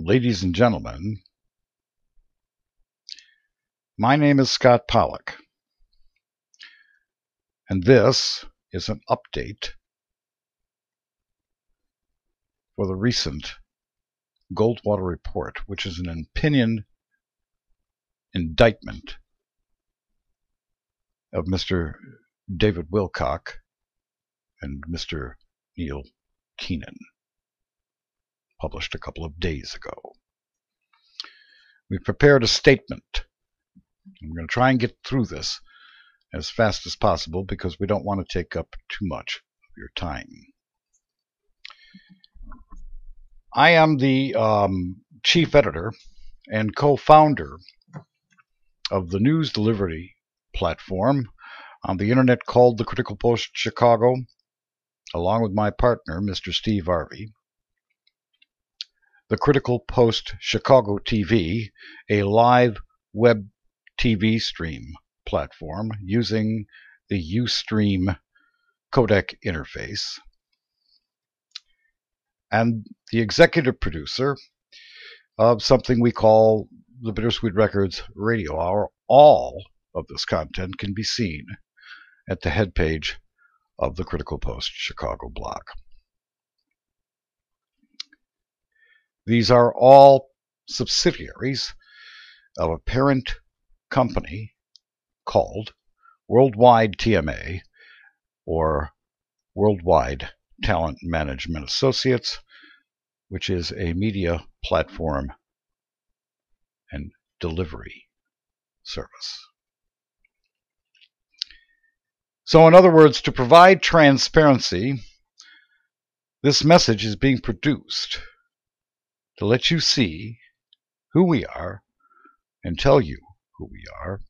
Ladies and gentlemen, my name is Scott Pollock, and this is an update for the recent Goldwater report, which is an opinion indictment of Mr. David Wilcock and Mr. Neil Keenan, published a couple of days ago. We've prepared a statement. I'm going to try and get through this as fast as possible because we don't want to take up too much of your time. I am the chief editor and co-founder of the news delivery platform on the internet called the Critical Post Chicago, along with my partner, Mr. Steve Harvey. The Critical Post Chicago TV, a live web TV stream platform using the Ustream codec interface, and the executive producer of something we call the Bittersweet Records Radio Hour. All of this content can be seen at the head page of the Critical Post Chicago blog. These are all subsidiaries of a parent company called Worldwide TMA, or Worldwide Talent Management Associates, which is a media platform and delivery service. So in other words, to provide transparency, this message is being produced to let you see who we are and tell you who we are.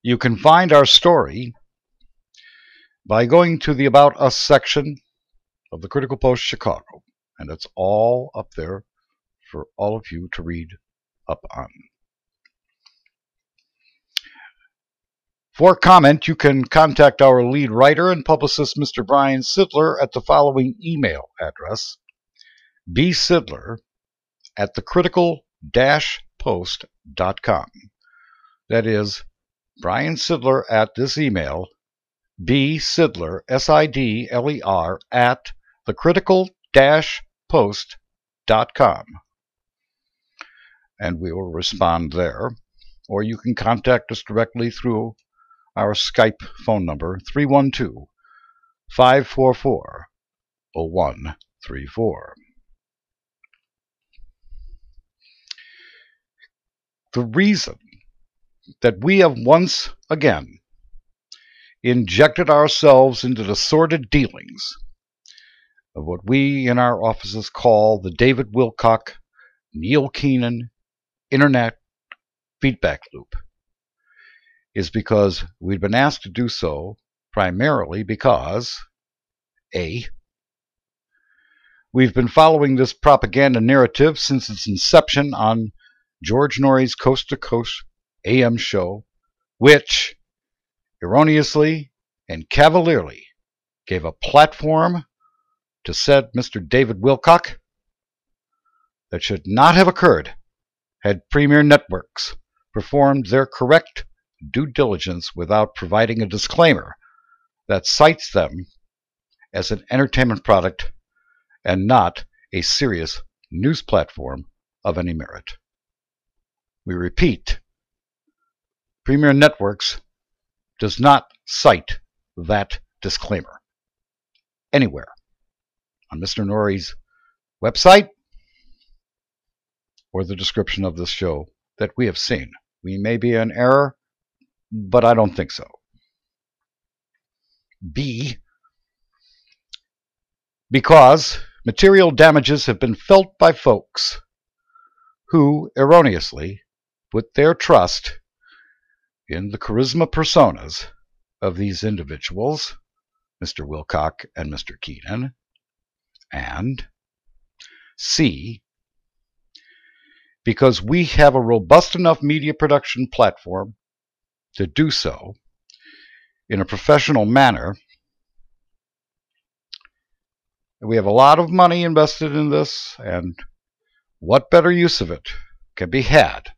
You can find our story by going to the About Us section of the Critical Post Chicago, and it's all up there for all of you to read up on. For comment, you can contact our lead writer and publicist, Mr. Brian Sidler, at the following email address: bsidler@thecritical-post.com. That is, Brian Sidler at this email, bsidler, S-I-D-L-E-R, at thecritical-post.com. And we will respond there. Or you can contact us directly through our Skype phone number, 312-544-0134. The reason that we have once again injected ourselves into the sordid dealings of what we in our offices call the David Wilcock, Neil Keenan Internet feedback loop is because we've been asked to do so primarily because A, we've been following this propaganda narrative since its inception on George Norrie's Coast to Coast AM show, which erroneously and cavalierly gave a platform to said Mr. David Wilcock that should not have occurred had Premier Networks performed their correct due diligence without providing a disclaimer that cites them as an entertainment product and not a serious news platform of any merit. We repeat, Premier Networks does not cite that disclaimer anywhere on Mr. Norrie's website or the description of this show that we have seen. We may be in error, but I don't think so. B, because material damages have been felt by folks who erroneously put their trust in the charisma personas of these individuals, Mr. Wilcock and Mr. Keenan, and C, because we have a robust enough media production platform to do so in a professional manner We have a lot of money invested in this, and what better use of it can be had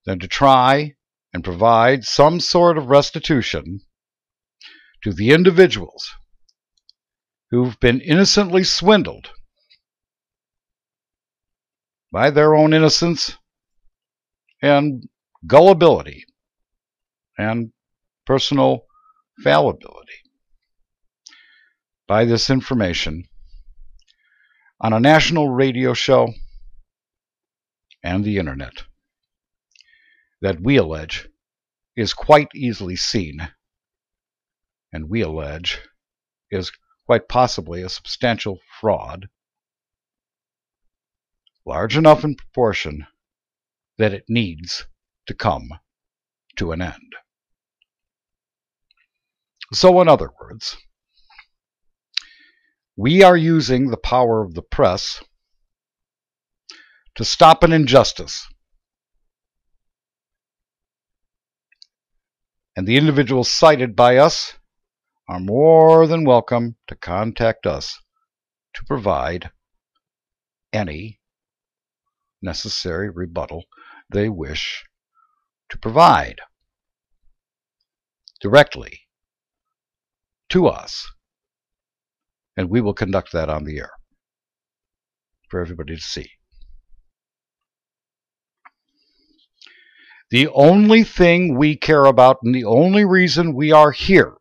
than to try and provide some sort of restitution to the individuals who've been innocently swindled by their own innocence and gullibility and personal fallibility by this information on a national radio show and the internet that we allege is quite easily seen, and we allege is quite possibly a substantial fraud, large enough in proportion that it needs to come to an end. So, in other words, we are using the power of the press to stop an injustice. And the individuals cited by us are more than welcome to contact us to provide any necessary rebuttal they wish to provide directly to us. And we will conduct that on the air for everybody to see. The only thing we care about and the only reason we are here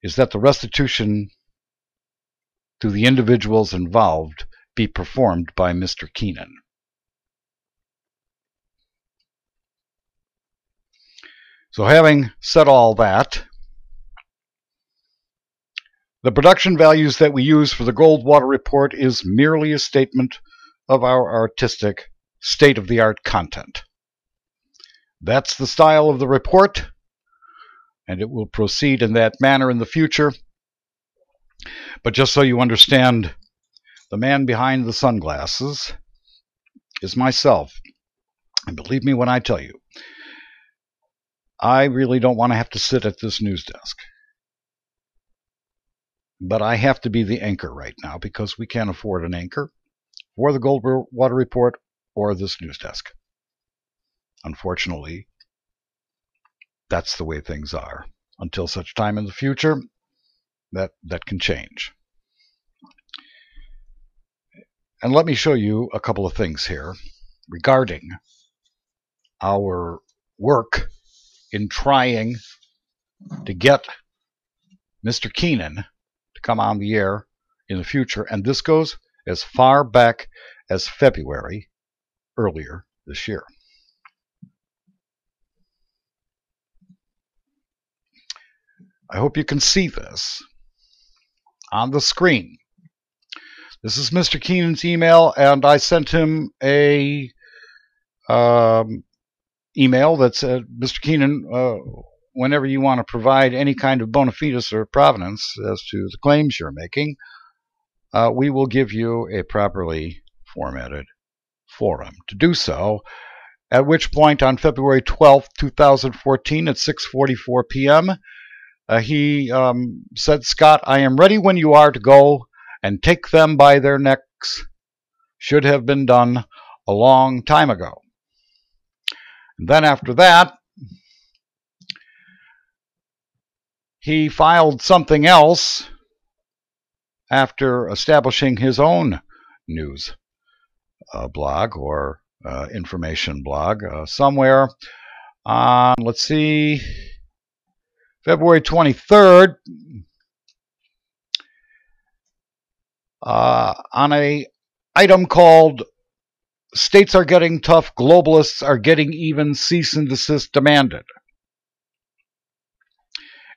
is that the restitution to the individuals involved be performed by Mr. Keenan. So, having said all that, the production values that we use for the Goldwater report is merely a statement of our artistic, state-of-the-art content. That's the style of the report, and it will proceed in that manner in the future. But just so you understand, the man behind the sunglasses is myself. And believe me when I tell you, I really don't want to have to sit at this news desk. But I have to be the anchor right now because we can't afford an anchor for the Goldwater report or this news desk. Unfortunately, that's the way things are. Until such time in the future, that can change. And let me show you a couple of things here regarding our work in trying to get Mr. Keenan to come on the air in the future. And this goes as far back as February earlier this year. I hope you can see this on the screen. This is Mr. Keenan's email, and I sent him a email that said, Mr. Keenan, whenever you want to provide any kind of bona fides or provenance as to the claims you're making, we will give you a properly formatted forum to do so, at which point on February 12th, 2014 at 6:44 p.m., he said, Scott, I am ready when you are to go and take them by their necks. Should have been done a long time ago. And then after that, he filed something else after establishing his own news blog or information blog somewhere on, let's see, February 23rd, on a item called States Are Getting Tough, Globalists Are Getting Even, Cease and Desist Demanded.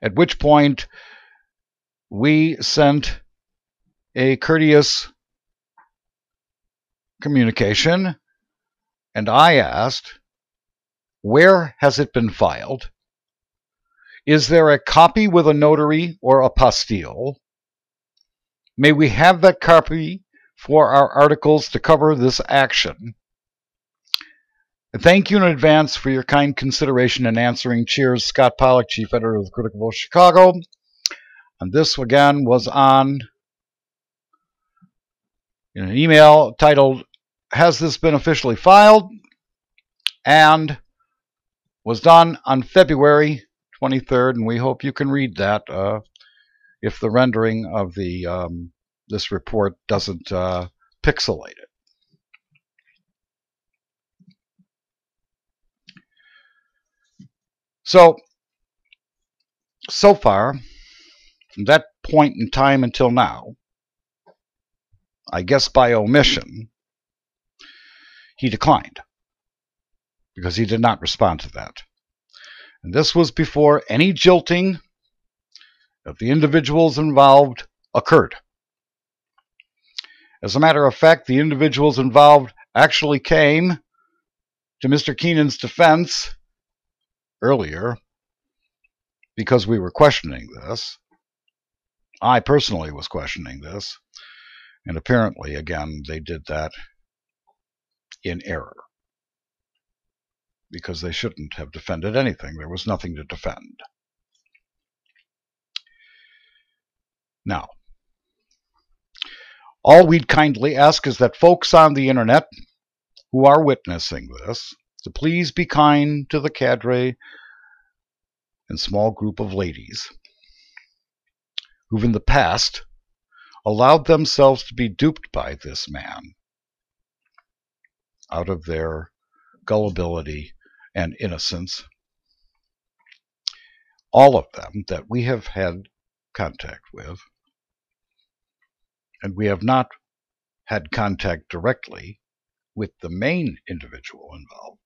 At which point we sent a courteous communication, and I asked, where has it been filed? Is there a copy with a notary or apostille? May we have that copy for our articles to cover this action? And thank you in advance for your kind consideration in answering. Cheers, Scott Pollock, Chief Editor of the Critical Voice Chicago. And this again was on in an email titled, "Has this been officially filed?" and was done on February 23rd, and we hope you can read that if the rendering of the this report doesn't pixelate it. So far, from that point in time until now, I guess by omission, he declined because he did not respond to that. And this was before any jilting of the individuals involved occurred. As a matter of fact, the individuals involved actually came to Mr. Keenan's defense earlier because we were questioning this. I personally was questioning this, and apparently, again, they did that in error because they shouldn't have defended anything. There was nothing to defend. Now, all we'd kindly ask is that folks on the internet who are witnessing this to please be kind to the cadre and small group of ladies who've in the past allowed themselves to be duped by this man out of their gullibility and innocence. All of them that we have had contact with, and we have not had contact directly with the main individual involved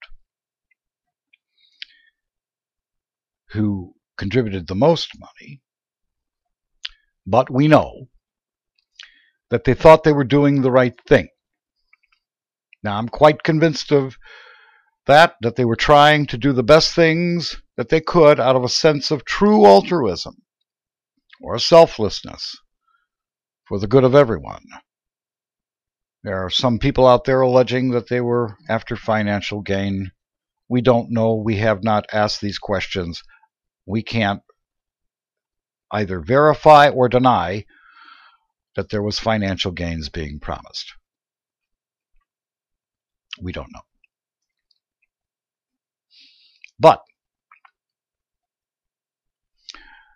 who contributed the most money, but we know that they thought they were doing the right thing. Now, I'm quite convinced of that they were trying to do the best things that they could out of a sense of true altruism or selflessness for the good of everyone. There are some people out there alleging that they were after financial gain. We don't know. We have not asked these questions. We can't either verify or deny that there was financial gains being promised. We don't know. But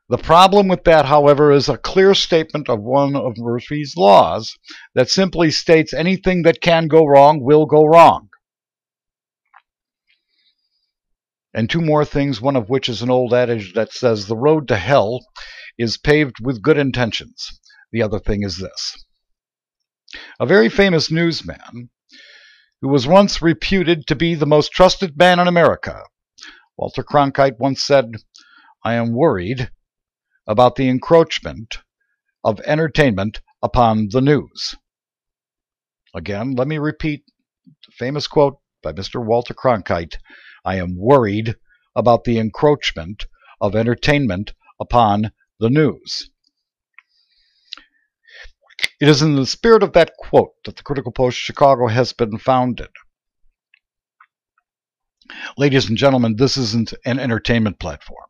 the problem with that, however, is a clear statement of one of Murphy's laws that simply states anything that can go wrong will go wrong. And two more things, one of which is an old adage that says the road to hell is paved with good intentions. The other thing is this. A very famous newsman who was once reputed to be the most trusted man in America, Walter Cronkite, once said, "I am worried about the encroachment of entertainment upon the news." Again, let me repeat the famous quote by Mr. Walter Cronkite. "I am worried about the encroachment of entertainment upon the news." It is in the spirit of that quote that the Critical Post Chicago has been founded. Ladies and gentlemen, this isn't an entertainment platform.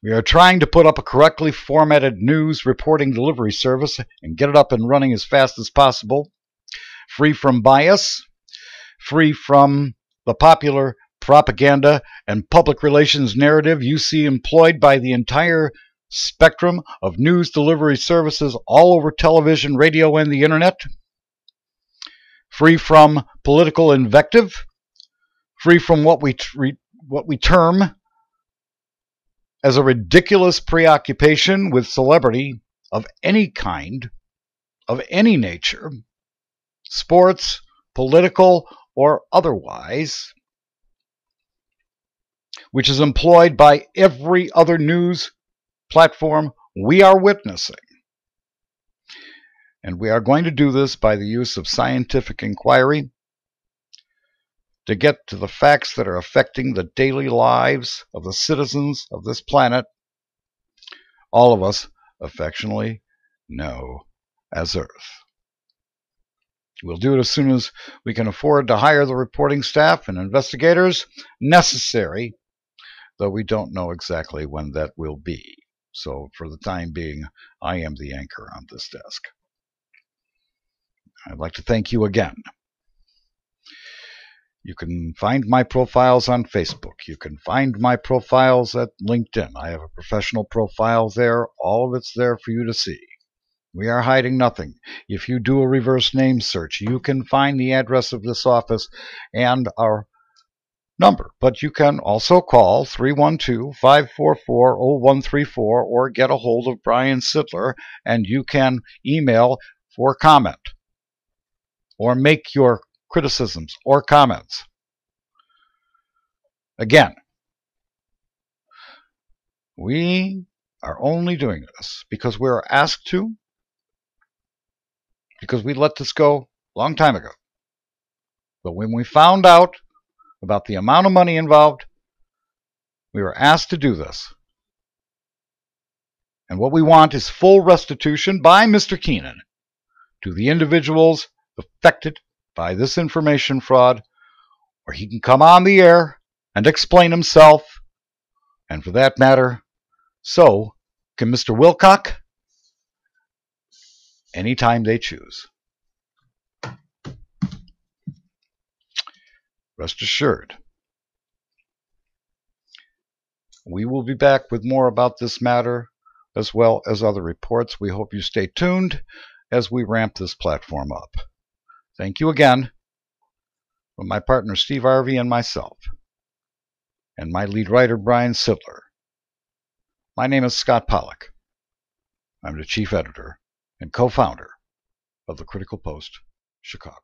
We are trying to put up a correctly formatted news reporting delivery service and get it up and running as fast as possible, free from bias, free from the popular propaganda and public relations narrative you see employed by the entire spectrum of news delivery services all over television, radio, and the internet, free from political invective, free from what we term as a ridiculous preoccupation with celebrity of any kind, of any nature, sports, political, or otherwise, which is employed by every other news platform we are witnessing. And we are going to do this by the use of scientific inquiry to get to the facts that are affecting the daily lives of the citizens of this planet all of us affectionately know as Earth. We'll do it as soon as we can afford to hire the reporting staff and investigators necessary, though we don't know exactly when that will be. So for the time being, I am the anchor on this desk. I'd like to thank you again. You can find my profiles on Facebook. You can find my profiles at LinkedIn. I have a professional profile there. All of it's there for you to see. We are hiding nothing. If you do a reverse name search, you can find the address of this office and our number. But you can also call 312-544-0134 or get a hold of Brian Sittler, and you can email for comment or make your criticisms or comments. Again, we are only doing this because we are asked to, because we let this go a long time ago. But when we found out about the amount of money involved, we were asked to do this. And what we want is full restitution by Mr. Keenan to the individuals affected by this information fraud, where he can come on the air and explain himself, and for that matter, so can Mr. Wilcock anytime they choose. Rest assured, we will be back with more about this matter as well as other reports. We hope you stay tuned as we ramp this platform up. Thank you again from my partner Steve Harvey and myself, and my lead writer Brian Sittler. My name is Scott Pollack. I'm the chief editor and co-founder of the Critical Post, Chicago.